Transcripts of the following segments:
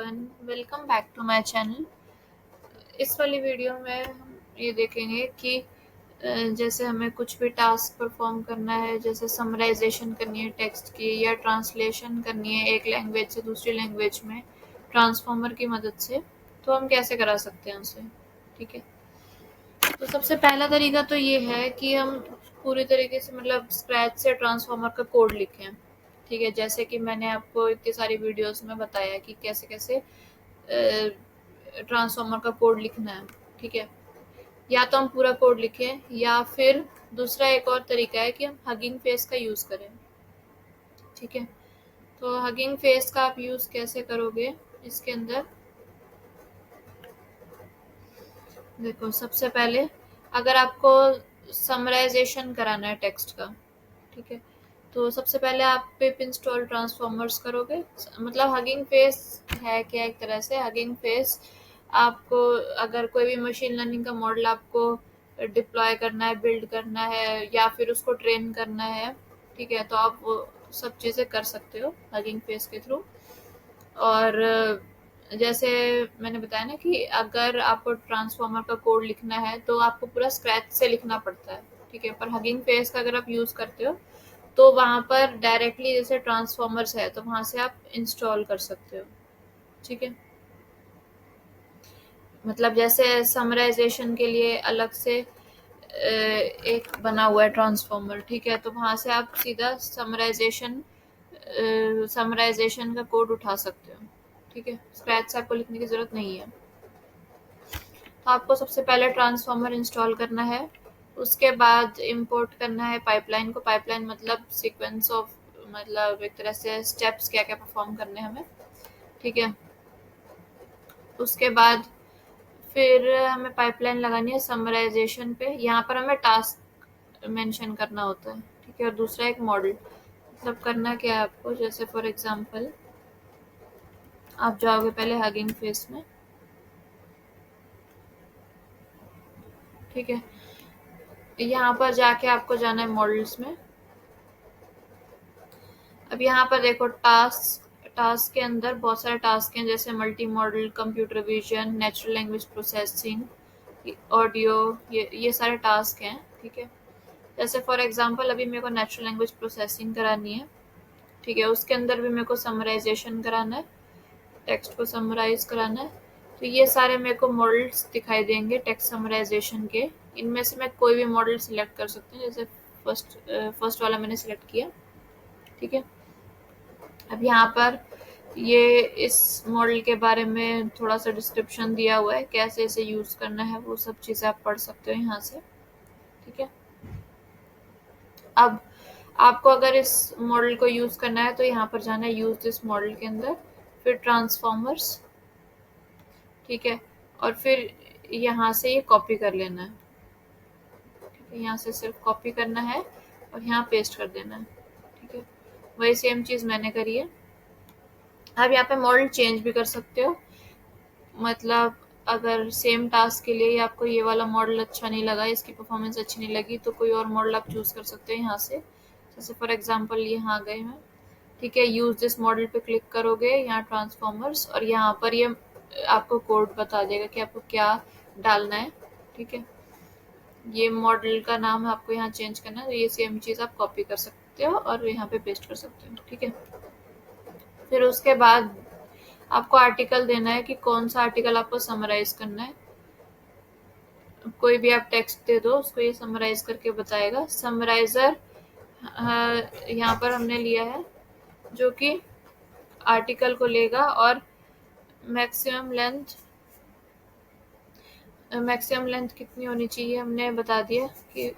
Everyone, welcome back to my channel. इस वाली video में हम ये देखेंगे कि जैसे हमें कुछ भी टास्क परफॉर्म करना है, जैसे समराइजेशन करनी है टेक्स्ट की या ट्रांसलेशन करनी है एक लैंग्वेज से दूसरी लैंग्वेज में ट्रांसफॉर्मर की मदद से, तो हम कैसे करा सकते हैं उसे। ठीक है, तो सबसे पहला तरीका तो ये है कि हम पूरी तरीके से मतलब स्क्रैच से ट्रांसफॉर्मर का कोड लिखें। ठीक है, जैसे कि मैंने आपको इतनी सारी वीडियोस में बताया कि कैसे कैसे ट्रांसफॉर्मर का कोड लिखना है। ठीक है, या तो हम पूरा कोड लिखें या फिर दूसरा एक और तरीका है कि हम हगिंग फेस का यूज़ करें। ठीक है, तो हगिंग फेस का आप यूज़ कैसे करोगे इसके अंदर, देखो सबसे पहले अगर आपको समराइजेशन कराना है टेक्स्ट का, ठीक है, तो सबसे पहले आप पिप इंस्टॉल ट्रांसफॉर्मर्स करोगे। मतलब हगिंग फेस है क्या, एक तरह से हगिंग फेस आपको अगर कोई भी मशीन लर्निंग का मॉडल आपको डिप्लॉय करना है, बिल्ड करना है या फिर उसको ट्रेन करना है, ठीक है, तो आप वो सब चीज़ें कर सकते हो हगिंग फेस के थ्रू। और जैसे मैंने बताया ना कि अगर आपको ट्रांसफॉर्मर का कोड लिखना है तो आपको पूरा स्क्रैच से लिखना पड़ता है। ठीक है, पर हगिंग फेस का अगर आप यूज़ करते हो तो वहाँ पर डायरेक्टली जैसे ट्रांसफॉर्मर्स है तो वहाँ से आप इंस्टॉल कर सकते हो। ठीक है, मतलब जैसे समराइजेशन के लिए अलग से एक बना हुआ है ट्रांसफॉर्मर, ठीक है, तो वहाँ से आप सीधा समराइजेशन का कोड उठा सकते हो। ठीक है, स्क्रैच से आपको लिखने की जरूरत नहीं है। तो आपको सबसे पहले ट्रांसफॉर्मर इंस्टॉल करना है, उसके बाद इंपोर्ट करना है पाइपलाइन को। पाइपलाइन मतलब सीक्वेंस ऑफ, मतलब एक तरह से स्टेप्स क्या क्या परफॉर्म करने हैं हमें। ठीक है, उसके बाद फिर हमें पाइपलाइन लगानी है समराइजेशन पे। यहाँ पर हमें टास्क मेंशन करना होता है। ठीक है, और दूसरा एक मॉडल। मतलब करना क्या है आपको, जैसे फॉर एग्जांपल आप जाओगे पहले हगिंग फेस में। ठीक है, यहाँ पर जाके आपको जाना है मॉडल्स में। अब यहाँ पर देखो टास्क, टास्क के अंदर बहुत सारे टास्क हैं, जैसे multi modal, computer vision, natural language processing, audio, ये सारे टास्क हैं। ठीक है, जैसे फॉर एग्जांपल अभी मेरे को नेचुरल लैंग्वेज प्रोसेसिंग करानी है। ठीक है, उसके अंदर भी मेरे को समराइजेशन कराना है, टेक्स्ट को समराइज कराना है। तो ये सारे मेरे को मॉडल्स दिखाई देंगे टेक्स्ट समराइजेशन के। इनमें से मैं कोई भी मॉडल सिलेक्ट कर सकती हूँ, जैसे फर्स्ट वाला मैंने सिलेक्ट किया। ठीक है, अब यहाँ पर ये इस मॉडल के बारे में थोड़ा सा डिस्क्रिप्शन दिया हुआ है, कैसे इसे यूज़ करना है, वो सब चीज़ें आप पढ़ सकते हो यहाँ से। ठीक है, अब आपको अगर इस मॉडल को यूज़ करना है तो यहाँ पर जाना है यूज़ दिस मॉडल के अंदर, फिर ट्रांसफॉर्मर्स। ठीक है, और फिर यहाँ से ये कॉपी कर लेना है। ठीक है, यहाँ से सिर्फ कॉपी करना है और यहाँ पेस्ट कर देना है। ठीक है, वही सेम चीज़ मैंने करी है। अब यहाँ पे मॉडल चेंज भी कर सकते हो। मतलब अगर सेम टास्क के लिए आपको ये वाला मॉडल अच्छा नहीं लगा, इसकी परफॉर्मेंस अच्छी नहीं लगी, तो कोई और मॉडल आप चूज़ कर सकते हो यहाँ से। जैसे फॉर एग्जांपल यहाँ गए मैं। ठीक है, यूज़ दिस मॉडल पे क्लिक करोगे, यहाँ ट्रांसफॉर्मर्स, और यहाँ पर ये आपको कोड बता देगा कि आपको क्या डालना है। ठीक है, ये मॉडल का नाम आपको यहाँ चेंज करना है, तो ये सेम चीज़ आप कॉपी कर सकते हो और यहाँ पे पेस्ट कर सकते हो। ठीक है, फिर उसके बाद आपको आर्टिकल देना है कि कौन सा आर्टिकल आपको समराइज करना है। कोई भी आप टेक्स्ट दे दो, उसको ये समराइज करके बताएगा। समराइजर यहाँ पर हमने लिया है, जो कि आर्टिकल को लेगा और मैक्सिमम लेंथ, मैक्सिमम लेंथ कितनी होनी चाहिए हमने बता दिया कि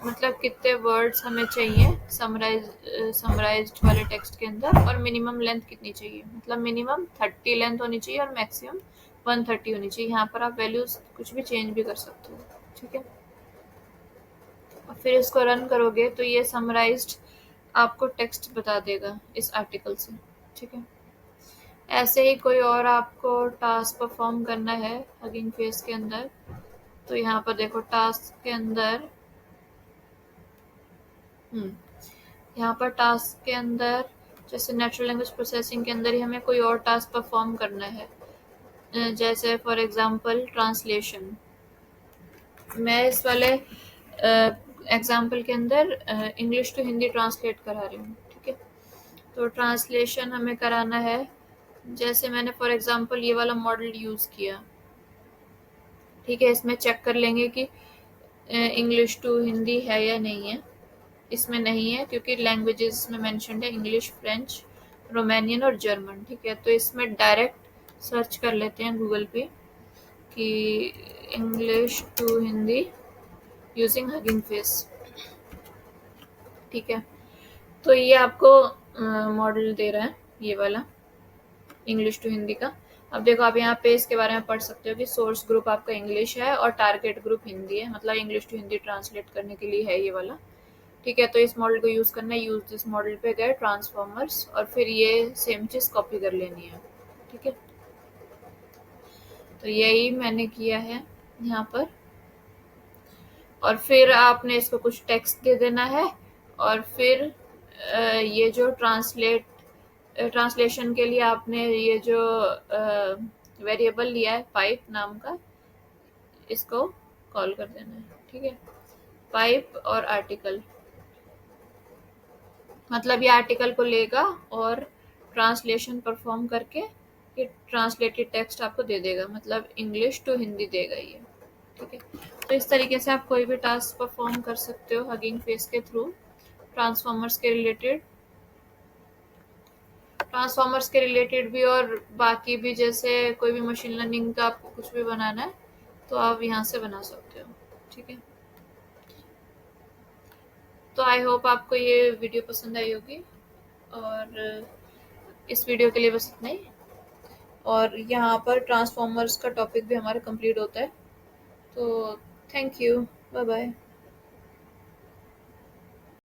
मतलब कितने वर्ड्स हमें चाहिए समराइज्ड वाले टेक्स्ट के अंदर, और मिनिमम लेंथ कितनी चाहिए, मतलब मिनिमम 30 लेंथ होनी चाहिए और मैक्सिमम 130 होनी चाहिए। यहाँ पर आप वैल्यूज कुछ भी चेंज भी कर सकते हो। ठीक है, और फिर इसको रन करोगे तो ये समराइज्ड आपको टेक्स्ट बता देगा इस आर्टिकल से। ठीक है, ऐसे ही कोई और आपको टास्क परफॉर्म करना है हगिंग फेस के अंदर, तो यहाँ पर देखो टास्क के अंदर, यहाँ पर टास्क के अंदर जैसे नेचुरल लैंग्वेज प्रोसेसिंग के अंदर ही हमें कोई और टास्क परफॉर्म करना है, जैसे फॉर एग्जांपल ट्रांसलेशन। मैं इस वाले एग्जांपल के अंदर इंग्लिश टू हिंदी ट्रांसलेट करा रही हूँ, ठीक है। तो ट्रांसलेशन हमें कराना है, जैसे मैंने फॉर एग्जांपल ये वाला मॉडल यूज़ किया, ठीक है। इसमें चेक कर लेंगे कि इंग्लिश टू हिंदी है या नहीं है। इसमें नहीं है क्योंकि लैंग्वेजेस में मेंशन्ड है इंग्लिश, फ्रेंच, रोमानियन और जर्मन, ठीक है। तो इसमें डायरेक्ट सर्च कर लेते हैं गूगल पे कि English to Hindi using hugging face, ठीक है। तो ये आपको मॉडल दे रहा है, ये वाला इंग्लिश टू हिंदी का। अब देखो, आप यहाँ पे इसके बारे में पढ़ सकते हो कि सोर्स ग्रुप आपका इंग्लिश है और टारगेट ग्रुप हिंदी है, मतलब इंग्लिश टू हिंदी ट्रांसलेट करने के लिए है ये वाला, ठीक है। तो इस मॉडल को यूज़ करना है, यूज दिस मॉडल पे गए ट्रांसफॉर्मर्स, और फिर ये सेम चीज़ कॉपी कर लेनी है, ठीक है। तो यही मैंने किया है यहाँ पर, और फिर आपने इसको कुछ टेक्स्ट दे देना है, और फिर ये जो ट्रांसलेशन के लिए आपने ये जो वेरिएबल लिया है पाइप नाम का, इसको कॉल कर देना है, ठीक है। पाइप और आर्टिकल, मतलब ये आर्टिकल को लेगा और ट्रांसलेशन परफॉर्म करके ये ट्रांसलेटेड टेक्स्ट आपको दे देगा, मतलब इंग्लिश टू हिंदी देगा ये, ठीक है। तो इस तरीके से आप कोई भी टास्क परफॉर्म कर सकते हो हगिंग फेस के थ्रू, ट्रांसफॉर्मर्स के रिलेटेड, भी, और बाकी भी, जैसे कोई भी मशीन लर्निंग का आपको कुछ भी बनाना है तो आप यहाँ से बना सकते हो, ठीक है। तो आई होप आपको ये वीडियो पसंद आई होगी, और इस वीडियो के लिए बस इतना ही। और यहाँ पर ट्रांसफॉर्मर्स का टॉपिक भी हमारा कंप्लीट होता है। तो थैंक यू, बाय बाय।